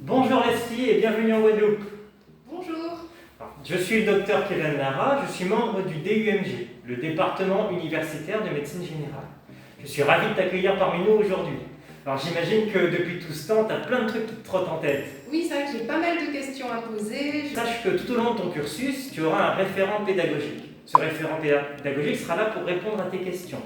Bonjour Leslie et bienvenue en Guadeloupe. Bonjour. Je suis le docteur Kevin Lara, je suis membre du DUMG, le département universitaire de médecine générale. Je suis ravi de t'accueillir parmi nous aujourd'hui. Alors j'imagine que depuis tout ce temps, tu as plein de trucs qui te trottent en tête. Oui, c'est vrai que j'ai pas mal de questions à poser. Sache que tout au long de ton cursus, tu auras un référent pédagogique. Ce référent pédagogique sera là pour répondre à tes questions.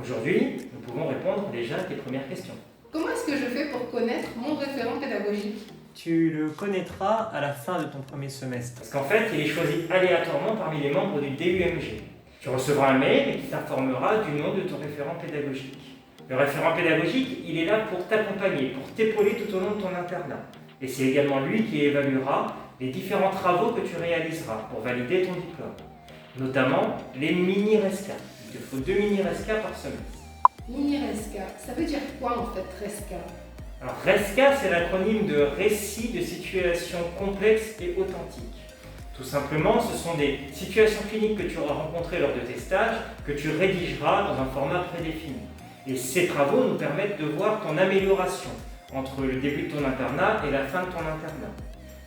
Aujourd'hui, nous pouvons répondre déjà à tes premières questions. Comment est-ce que je fais pour connaître mon référent pédagogique? Tu le connaîtras à la fin de ton premier semestre. Parce qu'en fait, il est choisi aléatoirement parmi les membres du DUMG. Tu recevras un mail qui t'informera du nom de ton référent pédagogique. Le référent pédagogique, il est là pour t'accompagner, pour t'épauler tout au long de ton internat. Et c'est également lui qui évaluera les différents travaux que tu réaliseras pour valider ton diplôme. Notamment les mini-RESCA. Il te faut 2 mini-RESCA par semestre. Mini-RESCA, ça veut dire quoi en fait RESCA? Alors, RESCA, c'est l'acronyme de Récit de situations complexes et authentiques. Tout simplement, ce sont des situations cliniques que tu auras rencontrées lors de tes stages, que tu rédigeras dans un format prédéfini. Et ces travaux nous permettent de voir ton amélioration entre le début de ton internat et la fin de ton internat.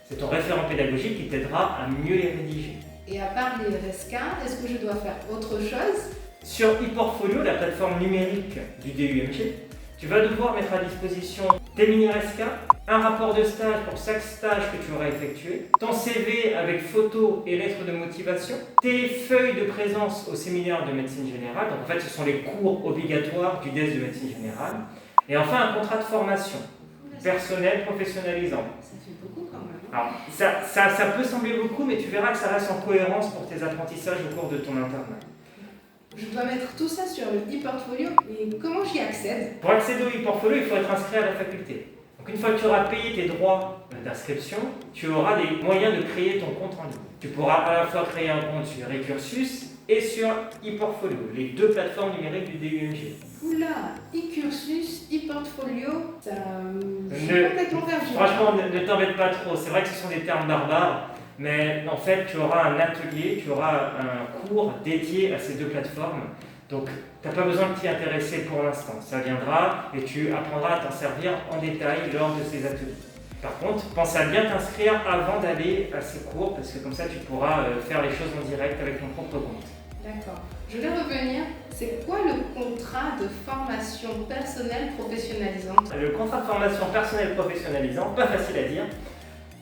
C'est ton référent pédagogique qui t'aidera à mieux les rédiger. Et à part les RESCA, est-ce que je dois faire autre chose? Sur ePortfolio, la plateforme numérique du DUMG, tu vas devoir mettre à disposition tes mini-RESCA, un rapport de stage pour chaque stage que tu auras effectué, ton CV avec photos et lettres de motivation, tes feuilles de présence au séminaire de médecine générale, donc en fait ce sont les cours obligatoires du DES de médecine générale, et enfin un contrat de formation personnel professionnalisant. Ça fait beaucoup quand même. Alors, ça peut sembler beaucoup, mais tu verras que ça reste en cohérence pour tes apprentissages au cours de ton internat. Je dois mettre tout ça sur le e-portfolio, et comment j'y accède? Pour accéder au e-portfolio, il faut être inscrit à la faculté. Donc une fois que tu auras payé tes droits d'inscription, tu auras des moyens de créer ton compte en ligne. Tu pourras à la fois créer un compte sur eCursus et sur ePortfolio, les deux plateformes numériques du DUMG. Oula, e-cursus, e-portfolio, ça... je suis complètement perdue. Franchement, ne t'embête pas trop, c'est vrai que ce sont des termes barbares, mais en fait, tu auras un atelier, tu auras un cours dédié à ces deux plateformes. Donc, tu n'as pas besoin de t'y intéresser pour l'instant. Ça viendra et tu apprendras à t'en servir en détail lors de ces ateliers. Par contre, pense à bien t'inscrire avant d'aller à ces cours, parce que comme ça, tu pourras faire les choses en direct avec ton propre compte. D'accord. Je vais revenir. C'est quoi le contrat de formation personnelle professionnalisante? Le contrat de formation personnelle professionnalisant, pas facile à dire.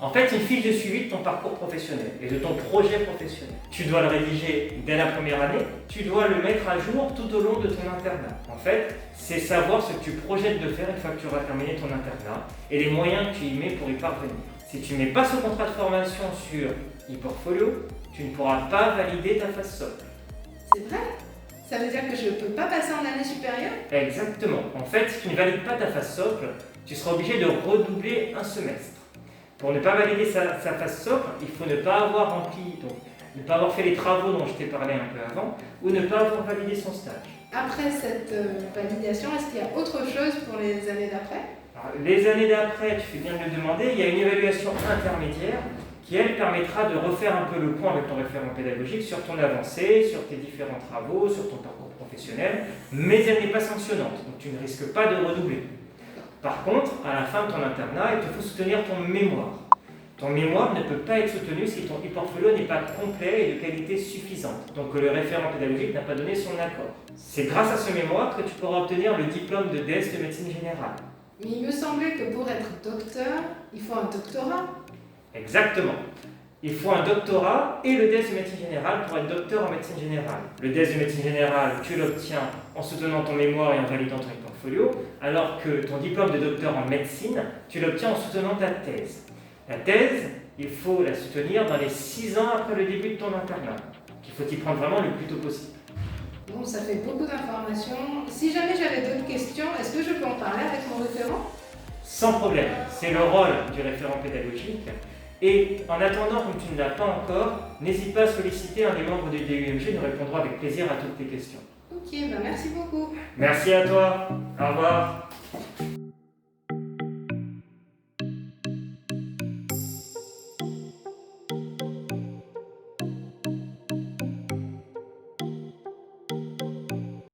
En fait, une fiche de suivi de ton parcours professionnel et de ton projet professionnel. Tu dois le rédiger dès la première année, tu dois le mettre à jour tout au long de ton internat. En fait, c'est savoir ce que tu projettes de faire une fois que tu auras terminé ton internat et les moyens que tu y mets pour y parvenir. Si tu ne mets pas ce contrat de formation sur ePortfolio, tu ne pourras pas valider ta phase socle. C'est vrai? Ça veut dire que je ne peux pas passer en année supérieure? Exactement. En fait, si tu ne valides pas ta phase socle, tu seras obligé de redoubler un semestre. Pour ne pas valider sa phase socle, il faut ne pas avoir rempli, donc ne pas avoir fait les travaux dont je t'ai parlé un peu avant, ou ne pas avoir validé son stage. Après cette validation, est-ce qu'il y a autre chose pour les années d'après? Alors, les années d'après, tu fais bien de le demander, il y a une évaluation intermédiaire qui, elle, permettra de refaire un peu le point avec ton référent pédagogique sur ton avancée, sur tes différents travaux, sur ton parcours professionnel, mais elle n'est pas sanctionnante, donc tu ne risques pas de redoubler. Par contre, à la fin de ton internat, il te faut soutenir ton mémoire. Ton mémoire ne peut pas être soutenu si ton e-portfolio n'est pas complet et de qualité suffisante, donc que le référent pédagogique n'a pas donné son accord. C'est grâce à ce mémoire que tu pourras obtenir le diplôme de DES de médecine générale. Mais il me semblait que pour être docteur, il faut un doctorat. Exactement. Il faut un doctorat et le DES de médecine générale pour être docteur en médecine générale. Le DES de médecine générale, tu l'obtiens en soutenant ton mémoire et en validant ton e-portfolio, alors que ton diplôme de docteur en médecine, tu l'obtiens en soutenant ta thèse. La thèse, il faut la soutenir dans les 6 ans après le début de ton internat. Il faut y prendre vraiment le plus tôt possible. Bon, ça fait beaucoup d'informations. Si jamais j'avais d'autres questions, est-ce que je peux en parler avec mon référent? Sans problème, c'est le rôle du référent pédagogique. Et en attendant, comme tu ne l'as pas encore, n'hésite pas à solliciter un des membres du DUMG, nous répondrons avec plaisir à toutes tes questions. Ok, bah merci beaucoup. Merci à toi, au revoir.